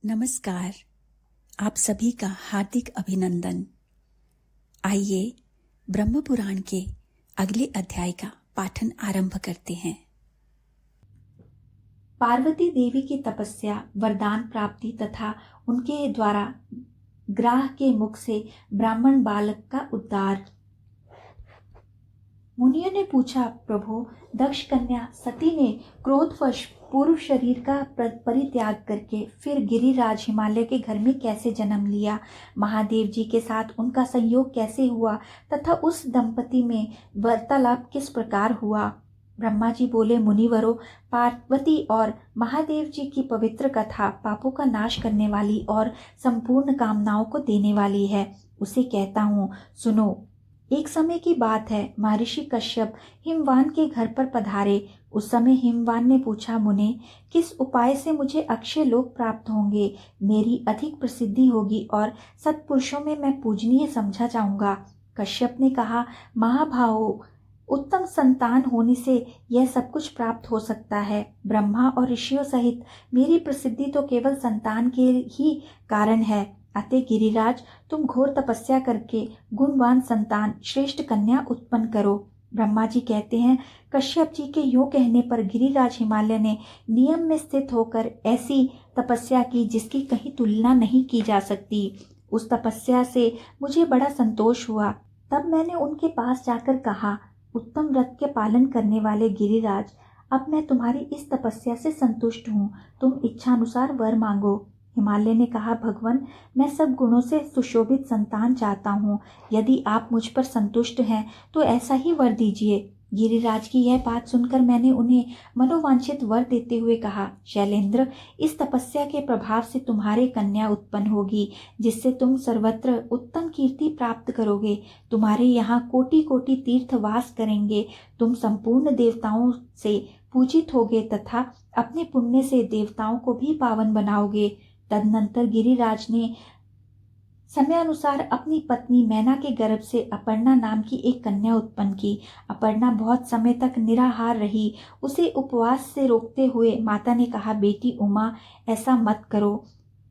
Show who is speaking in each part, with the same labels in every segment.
Speaker 1: नमस्कार। आप सभी का हार्दिक अभिनंदन। आइए ब्रह्म पुराण के अगले अध्याय का पाठन आरंभ करते हैं। पार्वती देवी की तपस्या, वरदान प्राप्ति तथा उनके द्वारा ग्राह के मुख से ब्राह्मण बालक का उद्धार। मुनियों ने पूछा, प्रभु, दक्ष कन्या सती ने क्रोधवश पूर्व शरीर का परित्याग करके फिर गिरिराज हिमालय के घर में कैसे जन्म लिया? महादेव जी के साथ उनका संयोग कैसे हुआ तथा उस दंपति में वार्तालाप किस प्रकार हुआ? ब्रह्मा जी बोले, मुनिवरों, पार्वती और महादेव जी की पवित्र कथा पापों का नाश करने वाली और संपूर्ण कामनाओं को देने वाली है। उसे कहता हूँ, सुनो। एक समय की बात है, महर्षि कश्यप हिमवान के घर पर पधारे। उस समय हिमवान ने पूछा, मुने, किस उपाय से मुझे अक्षय लोक प्राप्त होंगे? मेरी अधिक प्रसिद्धि होगी और सत्पुरुषों में मैं पूजनीय समझा जाऊंगा। कश्यप ने कहा, महाभाहो, उत्तम संतान होने से यह सब कुछ प्राप्त हो सकता है। ब्रह्मा और ऋषियों सहित मेरी प्रसिद्धि तो केवल संतान के ही कारण है। अतः गिरिराज, तुम घोर तपस्या करके गुणवान संतान, श्रेष्ठ कन्या उत्पन्न करो। ब्रह्मा जी कहते हैं, कश्यप जी के यूं कहने पर गिरिराज हिमालय ने नियम में स्थित होकर ऐसी तपस्या की जिसकी कहीं तुलना नहीं की जा सकती। उस तपस्या से मुझे बड़ा संतोष हुआ। तब मैंने उनके पास जाकर कहा, उत्तम व्रत के पालन करने वाले गिरिराज, अब मैं तुम्हारी इस तपस्या से संतुष्ट हूँ। तुम इच्छानुसार वर मांगो। हिमालय ने कहा, भगवान, मैं सब गुणों से सुशोभित संतान चाहता हूँ। यदि आप मुझ पर संतुष्ट हैं तो ऐसा ही वर दीजिए। गिरिराज की यह बात सुनकर मैंने उन्हें मनोवांछित वर देते हुए कहा, शैलेंद्र, इस तपस्या के प्रभाव से तुम्हारे कन्या उत्पन्न होगी, जिससे तुम सर्वत्र उत्तम कीर्ति प्राप्त करोगे। तुम्हारे यहाँ कोटि कोटि तीर्थ वास करेंगे। तुम संपूर्ण देवताओं से पूजित होगे तथा अपने पुण्य से देवताओं को भी पावन बनाओगे। तदनंतर गिरिराज ने समयानुसार अपनी पत्नी मैना के गर्भ से अपर्णा नाम की एक कन्या उत्पन्न की। अपर्णा बहुत समय तक निराहार रही। उसे उपवास से रोकते हुए माता ने कहा, बेटी उमा, ऐसा मत करो।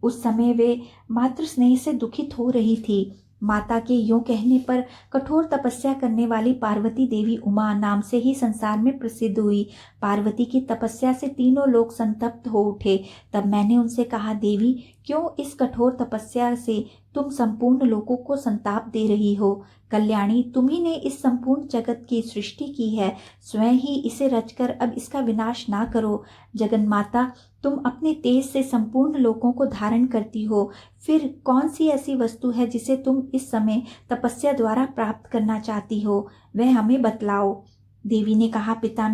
Speaker 1: उस समय वे मातृ स्नेह से दुखित हो रही थी। माता के यूं कहने पर कठोर तपस्या करने वाली पार्वती देवी उमा नाम से ही संसार में प्रसिद्ध हुई। पार्वती की तपस्या से तीनों लोग संतप्त हो उठे। तब मैंने उनसे कहा, देवी, क्यों इस कठोर तपस्या से तुम संपूर्ण लोगों को संताप दे रही हो? कल्याणी, तुम्ही ने इस संपूर्ण जगत की सृष्टि की है, स्वयं ही इसे रचकर अब इसका विनाश ना करो। जगन्माता, तुम अपने तेज से संपूर्ण लोकों को धारण करती हो, फिर कौन सी ऐसी वस्तु है जिसे तुम इस समय तपस्या द्वारा प्राप्त करना चाहती हो? वह हमें बतलाओ। देवी ने कहा, पिता,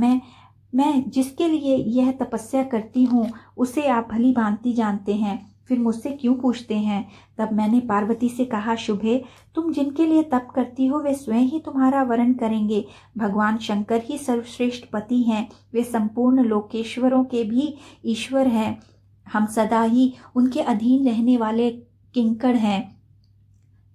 Speaker 1: मैं जिसके लिए यह तपस्या करती हूँ उसे आप भली भांति जानते हैं, फिर मुझसे क्यों पूछते हैं? तब मैंने पार्वती से कहा, शुभे, तुम जिनके लिए तप करती हो वे स्वयं ही तुम्हारा वरण करेंगे। भगवान शंकर ही सर्वश्रेष्ठ पति हैं। वे संपूर्ण लोकेश्वरों के भी ईश्वर हैं। हम सदा ही उनके अधीन रहने वाले किंकड़ हैं।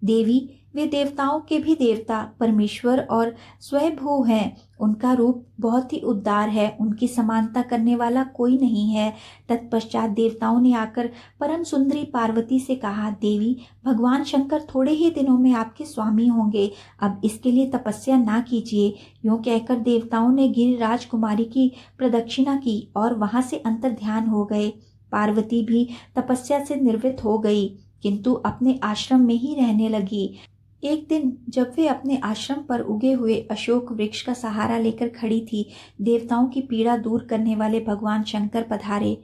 Speaker 1: देवी, वे देवताओं के भी देवता, परमेश्वर और स्वयंभू हैं। उनका रूप बहुत ही उदार है। उनकी समानता करने वाला कोई नहीं है। तत्पश्चात देवताओं ने आकर परम सुंदरी पार्वती से कहा, देवी, भगवान शंकर थोड़े ही दिनों में आपके स्वामी होंगे। अब इसके लिए तपस्या ना कीजिए। यूं कहकर देवताओं ने गिरिराज कुमारी की प्रदक्षिणा की और वहां से अंतर ध्यान हो गए। पार्वती भी तपस्या से निवृत्त हो गई, किंतु अपने आश्रम में ही रहने लगी। एक दिन जब वे अपने आश्रम पर उगे हुए अशोक वृक्ष का सहारा लेकर खड़ी थी, देवताओं की पीड़ा दूर करने वाले भगवान शंकर पधारे।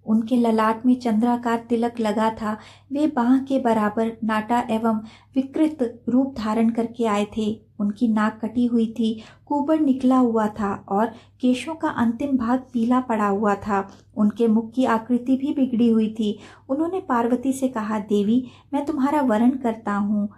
Speaker 1: उनके ललाट में चंद्राकार तिलक लगा था। वे बाह के बराबर नाटा एवं विकृत रूप धारण करके आए थे। उनकी नाक कटी हुई थी, कुबड़ निकला हुआ था और केशों का अंतिम भाग पीला पड़ा हुआ था। उनके मुख की आकृति भी बिगड़ी हुई थी। उन्होंने पार्वती से कहा, देवी, मैं तुम्हारा वरण करता हूँ।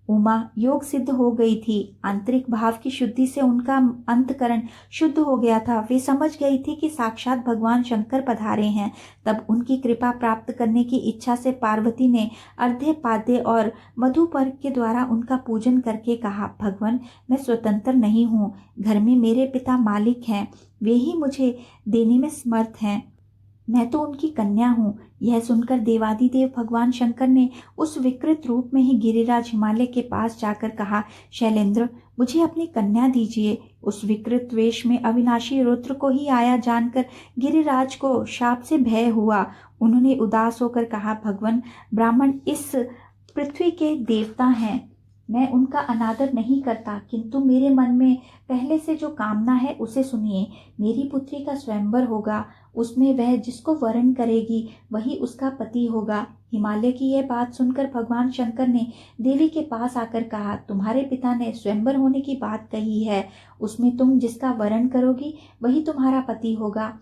Speaker 1: उमा योग सिद्ध हो गई थी। आंतरिक भाव की शुद्धि से उनका अंतकरण शुद्ध हो गया था। वे समझ गई थी कि साक्षात भगवान शंकर पधारे हैं। तब उनकी कृपा प्राप्त करने की इच्छा से पार्वती ने अर्घ्य पाद्य और मधुपर्क के द्वारा उनका पूजन करके कहा, भगवान, मैं स्वतंत्र नहीं हूँ। घर में मेरे पिता मालिक हैं, वे ही मुझे देने में समर्थ हैं। मैं तो उनकी कन्या हूँ। यह सुनकर देवादिदेव भगवान शंकर ने उस विकृत रूप में ही गिरिराज हिमालय के पास जाकर कहा, शैलेंद्र, मुझे अपनी कन्या दीजिए। उस विकृत वेश में अविनाशी रुद्र को ही आया जानकर गिरिराज को शाप से भय हुआ। उन्होंने उदास होकर कहा, भगवान, ब्राह्मण इस पृथ्वी के देवता हैं, मैं उनका अनादर नहीं करता, किंतु मेरे मन में पहले से जो कामना है उसे सुनिए। मेरी पुत्री का स्वयंवर होगा, उसमें वह जिसको वरण करेगी वही उसका पति होगा। हिमालय की यह बात सुनकर भगवान शंकर ने देवी के पास आकर कहा, तुम्हारे पिता ने स्वयंवर होने की बात कही है, उसमें तुम जिसका वरण करोगी वही तुम्हारा पति होगा।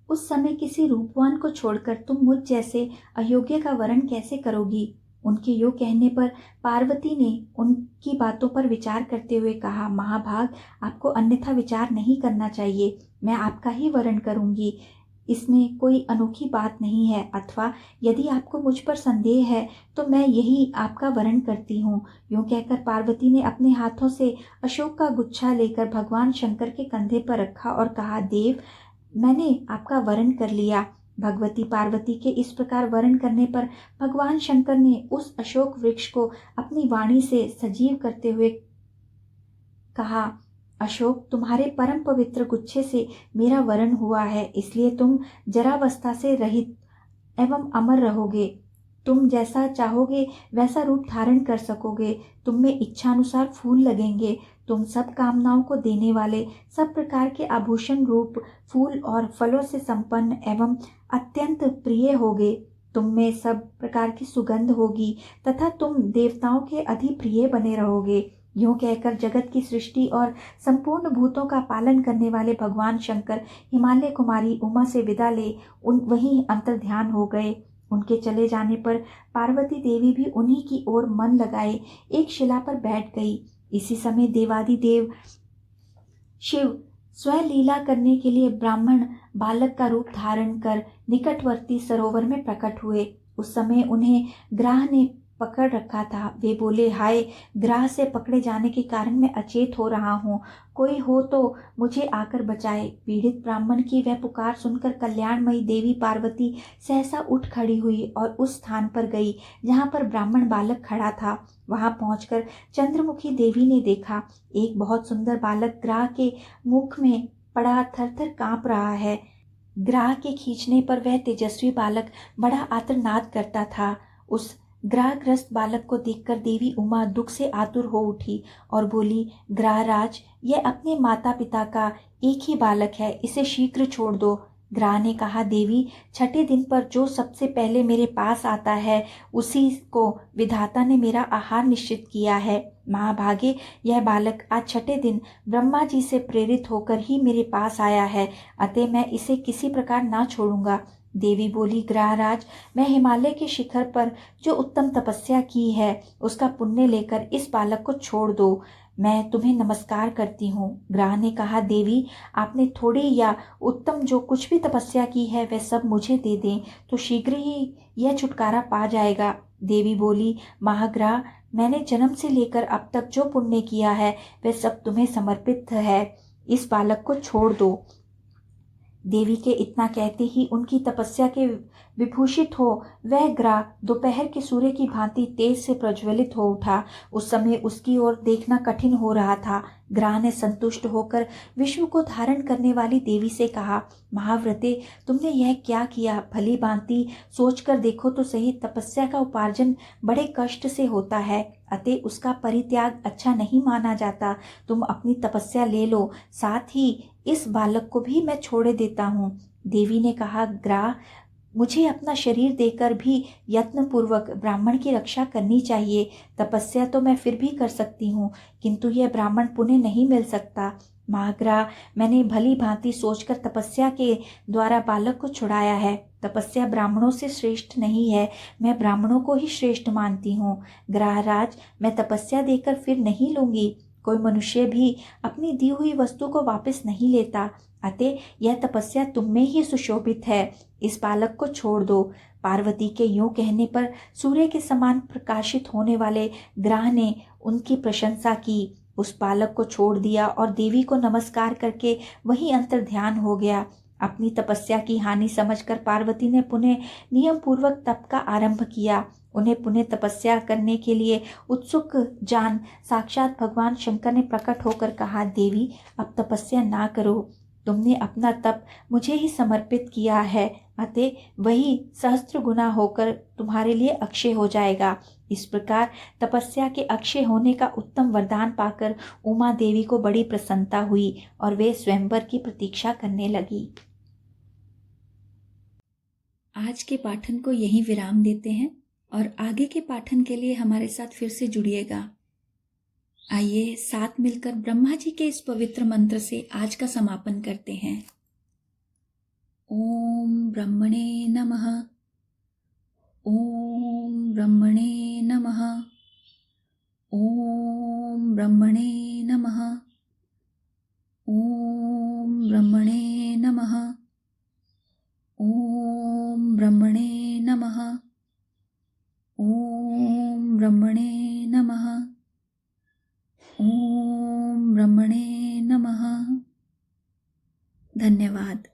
Speaker 1: उस समय किसी रूपवान को छोड़कर तुम मुझ जैसे अयोग्य का वरण कैसे करोगी? उनके योग कहने पर पार्वती ने उनकी बातों पर विचार करते हुए कहा, महाभाग, आपको अन्यथा विचार नहीं करना चाहिए, मैं आपका ही वरण करूंगी, इसमें कोई अनोखी बात नहीं है। अथवा यदि आपको मुझ पर संदेह है तो मैं यही आपका वरण करती हूँ। यूँ कहकर पार्वती ने अपने हाथों से अशोक का गुच्छा लेकर भगवान शंकर के कंधे पर रखा और कहा, देव, मैंने आपका वरण कर लिया। भगवती पार्वती के इस प्रकार वर्ण करने पर भगवान शंकर ने उस अशोक वृक्ष को अपनी वाणी से सजीव करते हुए कहा, अशोक, तुम्हारे परम पवित्र गुच्छे से मेरा वरण हुआ है, इसलिए तुम जरावस्था से रहित एवं अमर रहोगे। तुम जैसा चाहोगे वैसा रूप धारण कर सकोगे, तुम में इच्छानुसार फूल लगेंगे, तुम सब कामनाओं को देने वाले, सब प्रकार के आभूषण रूप फूल और फलों से संपन्न एवं अत्यंत प्रिय होगे। तुम में सब प्रकार की सुगंध होगी तथा तुम देवताओं के अधिप्रिय बने रहोगे। यूँ कहकर जगत की सृष्टि और संपूर्ण भूतों का पालन करने वाले भगवान शंकर हिमालय कुमारी उमा से विदा ले वहीं अंतर्ध्यान हो गए। उनके चले जाने पर पार्वती देवी भी उन्हीं की ओर मन लगाए एक शिला पर बैठ गई। इसी समय देवादिदेव शिव स्वयं लीला करने के लिए ब्राह्मण बालक का रूप धारण कर निकटवर्ती सरोवर में प्रकट हुए। उस समय उन्हें ग्राह ने पकड़ रखा था। वे बोले, हाय, ग्राह से पकड़े जाने के कारण मैं अचेत हो रहा हूँ, कोई हो तो मुझे आकर बचाए। पीड़ित ब्राह्मण की वह पुकार सुनकर कल्याणमयी देवी पार्वती सहसा उठ खड़ी हुई और उस स्थान पर गई जहाँ पर ब्राह्मण बालक खड़ा था। वहां पहुंचकर चंद्रमुखी देवी ने देखा, एक बहुत सुंदर बालक ग्राह के मुख में पड़ा थर थर कांप रहा है। ग्राह के खींचने पर वह तेजस्वी बालक बड़ा आर्तनाद करता था। उस ग्राहग्रस्त बालक को देखकर देवी उमा दुख से आतुर हो उठी और बोली, ग्राहराज, यह अपने माता पिता का एक ही बालक है, इसे शीघ्र छोड़ दो। ग्राह ने कहा, देवी, छठे दिन पर जो सबसे पहले मेरे पास आता है उसी को विधाता ने मेरा आहार निश्चित किया है। महाभागे, यह बालक आज छठे दिन ब्रह्मा जी से प्रेरित होकर ही मेरे पास आया है, अतः मैं इसे किसी प्रकार ना छोड़ूंगा। देवी बोली, ग्राहराज, मैं हिमालय के शिखर पर जो उत्तम तपस्या की है उसका पुण्य लेकर इस बालक को छोड़ दो, मैं तुम्हें नमस्कार करती हूँ। ग्राह ने कहा, देवी, आपने थोड़ी या उत्तम जो कुछ भी तपस्या की है वह सब मुझे दे दें तो शीघ्र ही यह छुटकारा पा जाएगा। देवी बोली, महाग्राह, मैंने जन्म से लेकर अब तक जो पुण्य किया है वह सब तुम्हें समर्पित है, इस बालक को छोड़ दो। देवी के इतना कहते ही उनकी तपस्या के विभूषित हो वह ग्राह दोपहर के सूर्य की भांति तेज से प्रज्वलित हो उठा। उस समय उसकी ओर देखना कठिन हो रहा था। ग्राह ने संतुष्ट होकर विश्व को धारण करने वाली देवी से कहा, महाव्रते, तुमने यह क्या किया? भली भांति सोचकर देखो तो सही, तपस्या का उपार्जन बड़े कष्ट से होता है, अतः उसका परित्याग अच्छा नहीं माना जाता। तुम अपनी तपस्या ले लो, साथ ही इस बालक को भी मैं छोड़े देता हूँ। देवी ने कहा, ग्राह, मुझे अपना शरीर देकर भी यत्न पूर्वक ब्राह्मण की रक्षा करनी चाहिए। तपस्या तो मैं फिर भी कर सकती हूँ, किंतु यह ब्राह्मण पुण्य नहीं मिल सकता। महाग्राह, मैंने भली भांति सोचकर तपस्या के द्वारा बालक को छुड़ाया है। तपस्या ब्राह्मणों से श्रेष्ठ नहीं है, मैं ब्राह्मणों को ही श्रेष्ठ मानती हूँ। ग्राहराज, मैं तपस्या देकर फिर नहीं लूंगी। कोई मनुष्य भी अपनी दी हुई वस्तु को वापस नहीं लेता, अतः यह तपस्या तुम में ही सुशोभित है, इस बालक को छोड़ दो। पार्वती के यूं कहने पर सूर्य के समान प्रकाशित होने वाले ग्राह ने उनकी प्रशंसा की, उस बालक को छोड़ दिया और देवी को नमस्कार करके वहीं अंतर्ध्यान हो गया। अपनी तपस्या की हानि समझकर पार्वती ने पुनः नियम पूर्वक तप का आरंभ किया। उन्हें पुनः तपस्या करने के लिए उत्सुक जान साक्षात भगवान शंकर ने प्रकट होकर कहा, देवी अब तपस्या ना करो, तुमने अपना तप मुझे ही समर्पित किया है, अतः वही सहस्त्र गुना होकर तुम्हारे लिए अक्षय हो जाएगा। इस प्रकार तपस्या के अक्षय होने का उत्तम वरदान पाकर उमा देवी को बड़ी प्रसन्नता हुई और वे स्वयंवर की प्रतीक्षा करने लगी। आज के पाठन को यहीं विराम देते हैं और आगे के पाठन के लिए हमारे साथ फिर से जुड़िएगा। आइए साथ मिलकर ब्रह्मा जी के इस पवित्र मंत्र से आज का समापन करते हैं। ओम ब्रह्मणे नमः। ओम ब्रह्मणे नमः। ओम ब्रह्मणे नमः। ओम ब्रह्मणे नमः। ओम ब्रह्मणे नमः। ओम ब्रह्मणे नमः। ओम ब्रह्मणे नमः। धन्यवाद।